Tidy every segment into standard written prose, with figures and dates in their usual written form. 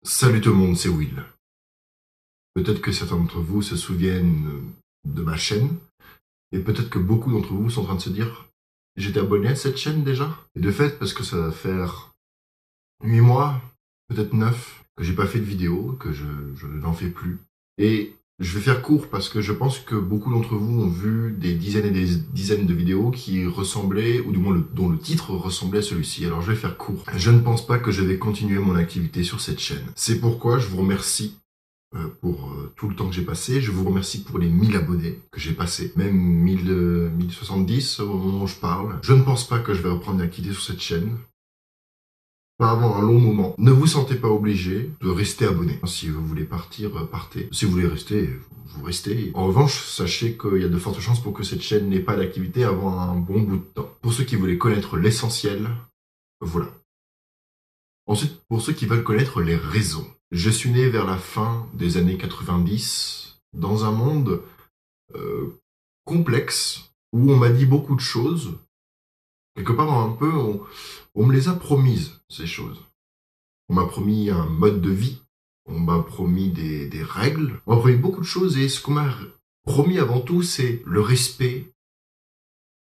Salut tout le monde, c'est Will. Peut-être que certains d'entre vous se souviennent de ma chaîne, et peut-être que beaucoup d'entre vous sont en train de se dire j'étais abonné à cette chaîne déjà. Et de fait, parce que ça va faire 8 mois, peut-être 9, que j'ai pas fait de vidéo, que je n'en fais plus. Et je vais faire court parce que je pense que beaucoup d'entre vous ont vu des dizaines et des dizaines de vidéos qui ressemblaient, ou du moins dont le titre ressemblait à celui-ci. Alors je vais faire court. Je ne pense pas que je vais continuer mon activité sur cette chaîne. C'est pourquoi je vous remercie pour tout le temps que j'ai passé. Je vous remercie pour les 1000 abonnés que j'ai passés, même 1070 au moment où je parle. Je ne pense pas que je vais reprendre une activité sur cette chaîne. Pas avant un long moment. Ne vous sentez pas obligé de rester abonné. Si vous voulez partir, partez. Si vous voulez rester, vous restez. En revanche, sachez qu'il y a de fortes chances pour que cette chaîne n'ait pas d'activité avant un bon bout de temps. Pour ceux qui voulaient connaître l'essentiel, voilà. Ensuite, pour ceux qui veulent connaître les raisons. Je suis né vers la fin des années 90 dans un monde complexe où on m'a dit beaucoup de choses. Quelque part, un peu, on me les a promises, ces choses. On m'a promis un mode de vie, on m'a promis des règles, on m'a promis beaucoup de choses, et ce qu'on m'a promis avant tout, c'est le respect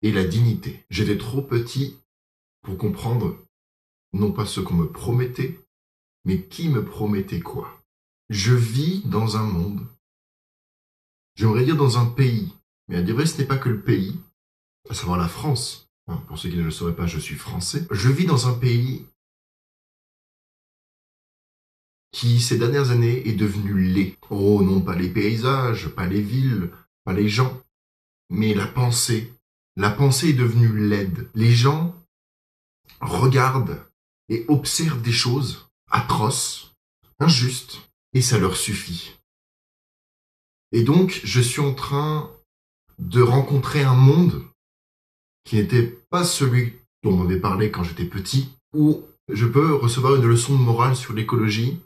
et la dignité. J'étais trop petit pour comprendre, non pas ce qu'on me promettait, mais qui me promettait quoi. Je vis dans un monde, j'aimerais dire dans un pays, mais à dire vrai, ce n'est pas que le pays, à savoir la France. Pour ceux qui ne le sauraient pas, je suis français. Je vis dans un pays qui, ces dernières années, est devenu laid. Oh, non pas les paysages, pas les villes, pas les gens, mais la pensée. La pensée est devenue laide. Les gens regardent et observent des choses atroces, injustes, et ça leur suffit. Et donc, je suis en train de rencontrer un monde qui n'était pas celui dont on m'avait parlé quand j'étais petit, où je peux recevoir une leçon de morale sur l'écologie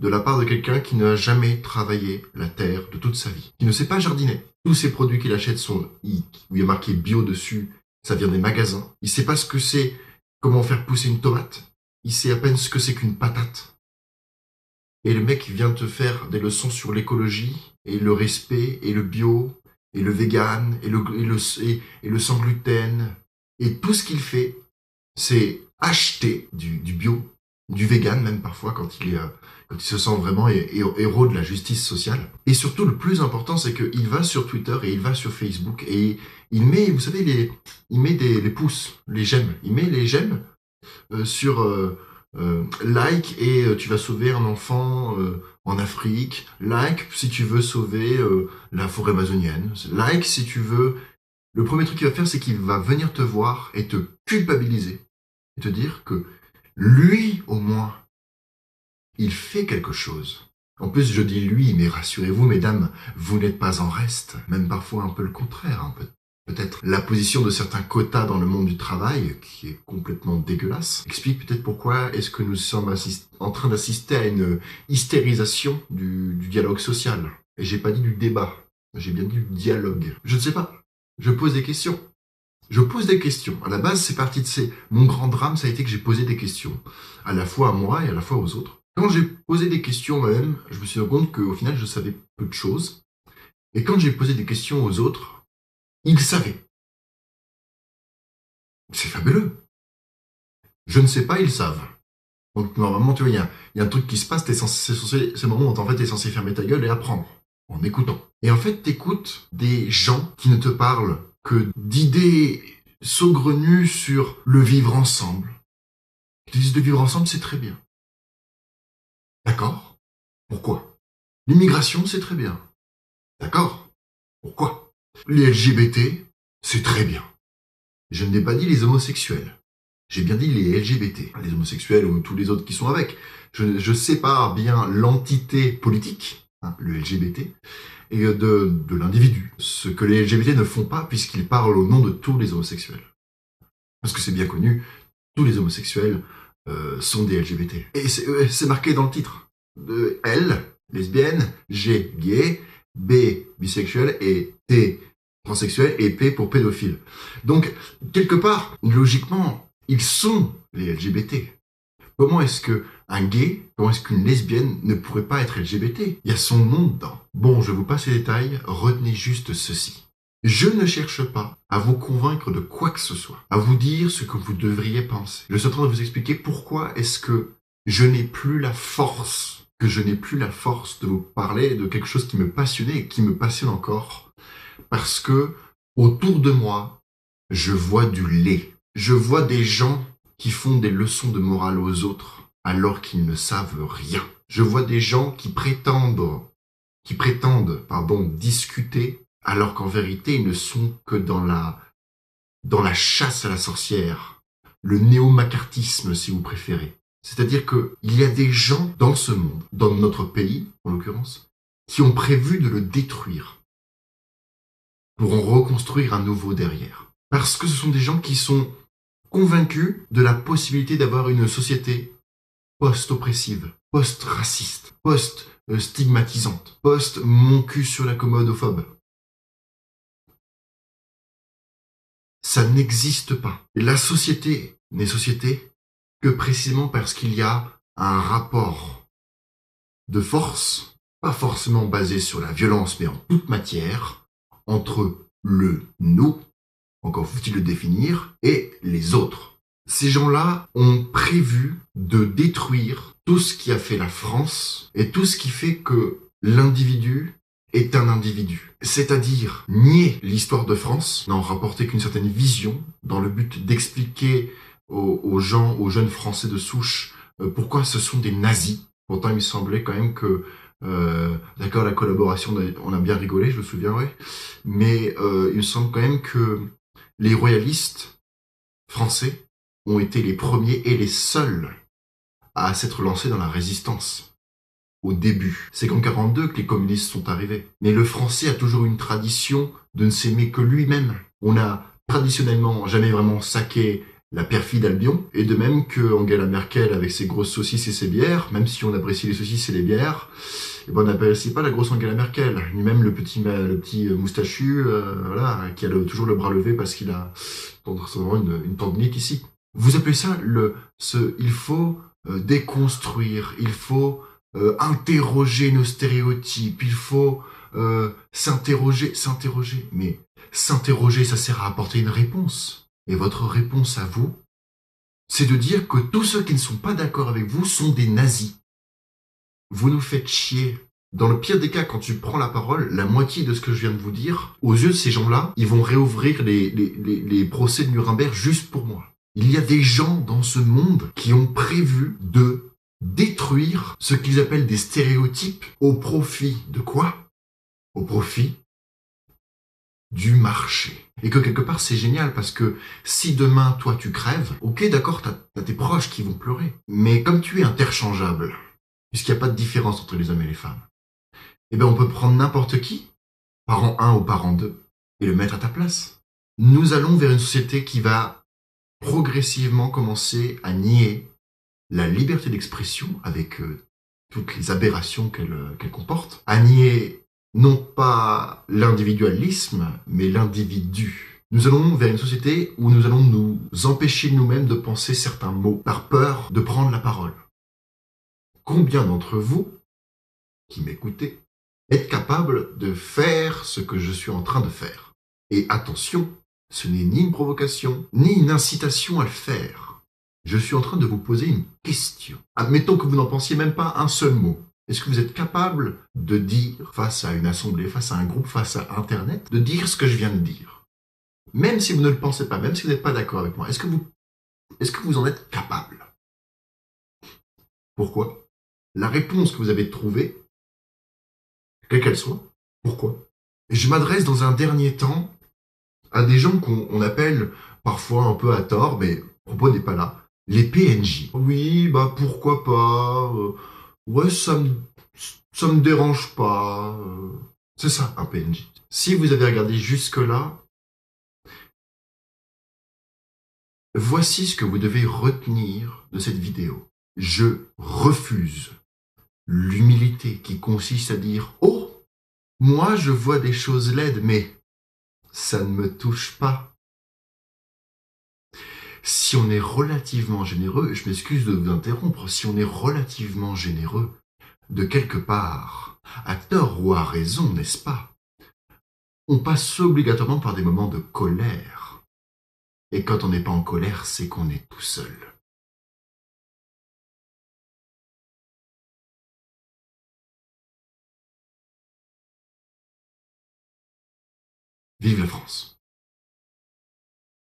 de la part de quelqu'un qui n'a jamais travaillé la terre de toute sa vie, qui ne sait pas jardiner. Tous ces produits qu'il achète sont où il y a marqué bio dessus, ça vient des magasins. Il sait pas ce que c'est, comment faire pousser une tomate. Il sait à peine ce que c'est qu'une patate. Et le mec vient te faire des leçons sur l'écologie, et le respect, et le bio, et le vegan, et le sans gluten. Et tout ce qu'il fait, c'est acheter du bio, du vegan même parfois quand il se sent vraiment héros de la justice sociale. Et surtout, le plus important, c'est qu'il va sur Twitter et il va sur Facebook et il met, vous savez, il met les pouces, les j'aime. Il met les j'aime sur like et tu vas sauver un enfant en Afrique. Like si tu veux sauver la forêt amazonienne. Like si tu veux... Le premier truc qu'il va faire, c'est qu'il va venir te voir et te culpabiliser. Et te dire que lui, au moins, il fait quelque chose. En plus, je dis lui, mais rassurez-vous, mesdames, vous n'êtes pas en reste. Même parfois un peu le contraire. Peut-être la position de certains quotas dans le monde du travail, qui est complètement dégueulasse, explique peut-être pourquoi est-ce que nous sommes en train d'assister à une hystérisation du dialogue social. Et j'ai pas dit du débat, j'ai bien dit du dialogue. Je ne sais pas. Je pose des questions. Je pose des questions. À la base, c'est parti de mon grand drame, ça a été que j'ai posé des questions. À la fois à moi et à la fois aux autres. Quand j'ai posé des questions moi-même, je me suis rendu compte qu'au final, je savais peu de choses. Et quand j'ai posé des questions aux autres, ils savaient. C'est fabuleux. Je ne sais pas, ils savent. Donc normalement, tu vois, il y a un truc qui se passe, c'est le moment où en fait, t'es censé fermer ta gueule et apprendre, en écoutant. Et en fait, t'écoutes des gens qui ne te parlent que d'idées saugrenues sur le vivre ensemble. Ils te disent de vivre ensemble, c'est très bien. D'accord. Pourquoi? L'immigration, c'est très bien. D'accord. Pourquoi? Les LGBT, c'est très bien. Je n'ai pas dit les homosexuels. J'ai bien dit les LGBT. Les homosexuels ou tous les autres qui sont avec. Je sépare bien l'entité politique, le LGBT, et de l'individu. Ce que les LGBT ne font pas puisqu'ils parlent au nom de tous les homosexuels. Parce que c'est bien connu, tous les homosexuels sont des LGBT. Et c'est marqué dans le titre. L, lesbienne, G, gay, B, bisexuel, et T, transsexuel, et P pour pédophile. Donc, quelque part, logiquement, ils sont les LGBT. Comment est-ce qu'un gay, comment est-ce qu'une lesbienne ne pourrait pas être LGBT? Il y a son nom dedans. Bon, je vous passe les détails, retenez juste ceci. Je ne cherche pas à vous convaincre de quoi que ce soit, à vous dire ce que vous devriez penser. Je suis en train de vous expliquer pourquoi est-ce que je n'ai plus la force, de vous parler de quelque chose qui me passionnait et qui me passionne encore. Parce que autour de moi, je vois du lait. Je vois des gens qui font des leçons de morale aux autres alors qu'ils ne savent rien. Je vois des gens qui prétendent, discuter alors qu'en vérité, ils ne sont que dans la chasse à la sorcière, le néo-macartisme si vous préférez. C'est-à-dire qu'il y a des gens dans ce monde, dans notre pays en l'occurrence, qui ont prévu de le détruire pour en reconstruire un nouveau derrière. Parce que ce sont des gens qui sont convaincus de la possibilité d'avoir une société post-oppressive, post-raciste, post-stigmatisante, post-mon cul sur la commode-ophobe. Ça n'existe pas. Et la société n'est société que précisément parce qu'il y a un rapport de force, pas forcément basé sur la violence, mais en toute matière, entre le nous, encore faut-il le définir, et les autres. Ces gens-là ont prévu de détruire tout ce qui a fait la France et tout ce qui fait que l'individu est un individu. C'est-à-dire nier l'histoire de France, n'en rapporter qu'une certaine vision dans le but d'expliquer aux gens, aux jeunes Français de souche, pourquoi ce sont des nazis. Pourtant, il me semblait quand même que d'accord, la collaboration, on a bien rigolé, je me souviens, ouais. Mais il me semble quand même que les royalistes français ont été les premiers et les seuls à s'être lancés dans la résistance. Au début. C'est qu'en 42 que les communistes sont arrivés. Mais le français a toujours une tradition de ne s'aimer que lui-même. On a traditionnellement jamais vraiment saqué la perfide Albion, et de même que Angela Merkel avec ses grosses saucisses et ses bières, même si on apprécie les saucisses et les bières, et ben on n'apprécie pas la grosse Angela Merkel, ni même le petit moustachu, voilà, qui a toujours le bras levé parce qu'il a une tendinite ici. Vous appelez ça il faut déconstruire, il faut interroger nos stéréotypes, il faut s'interroger, mais s'interroger, ça sert à apporter une réponse. Et votre réponse à vous, c'est de dire que tous ceux qui ne sont pas d'accord avec vous sont des nazis. Vous nous faites chier. Dans le pire des cas, quand tu prends la parole, la moitié de ce que je viens de vous dire, aux yeux de ces gens-là, ils vont réouvrir les procès de Nuremberg juste pour moi. Il y a des gens dans ce monde qui ont prévu de détruire ce qu'ils appellent des stéréotypes au profit de quoi? Au profit du marché. Et que quelque part c'est génial parce que si demain toi tu crèves, ok d'accord t'as tes proches qui vont pleurer, mais comme tu es interchangeable, puisqu'il n'y a pas de différence entre les hommes et les femmes, eh bien on peut prendre n'importe qui, parent 1 ou parent 2, et le mettre à ta place. Nous allons vers une société qui va progressivement commencer à nier la liberté d'expression avec toutes les aberrations qu'elle comporte, à nier non pas l'individualisme, mais l'individu. Nous allons vers une société où nous allons nous empêcher nous-mêmes de penser certains mots par peur de prendre la parole. Combien d'entre vous, qui m'écoutez, êtes capables de faire ce que je suis en train de faire? Et attention, ce n'est ni une provocation, ni une incitation à le faire. Je suis en train de vous poser une question. Admettons que vous n'en pensiez même pas un seul mot. Est-ce que vous êtes capable de dire, face à une assemblée, face à un groupe, face à Internet, de dire ce que je viens de dire? Même si vous ne le pensez pas, même si vous n'êtes pas d'accord avec moi, est-ce que vous en êtes capable? Pourquoi? La réponse que vous avez trouvée, quelle qu'elle soit, pourquoi? Et je m'adresse dans un dernier temps à des gens qu'on appelle parfois un peu à tort, mais le propos n'est pas là, les PNJ. Oui, bah pourquoi pas, ouais, ça me dérange pas. C'est ça, un PNJ. Si vous avez regardé jusque-là, voici ce que vous devez retenir de cette vidéo. Je refuse l'humilité qui consiste à dire « Oh, moi je vois des choses laides, mais ça ne me touche pas. » Si on est relativement généreux, et je m'excuse de vous interrompre, si on est relativement généreux, de quelque part, à tort ou à raison, n'est-ce pas, on passe obligatoirement par des moments de colère. Et quand on n'est pas en colère, c'est qu'on est tout seul. Vive la France!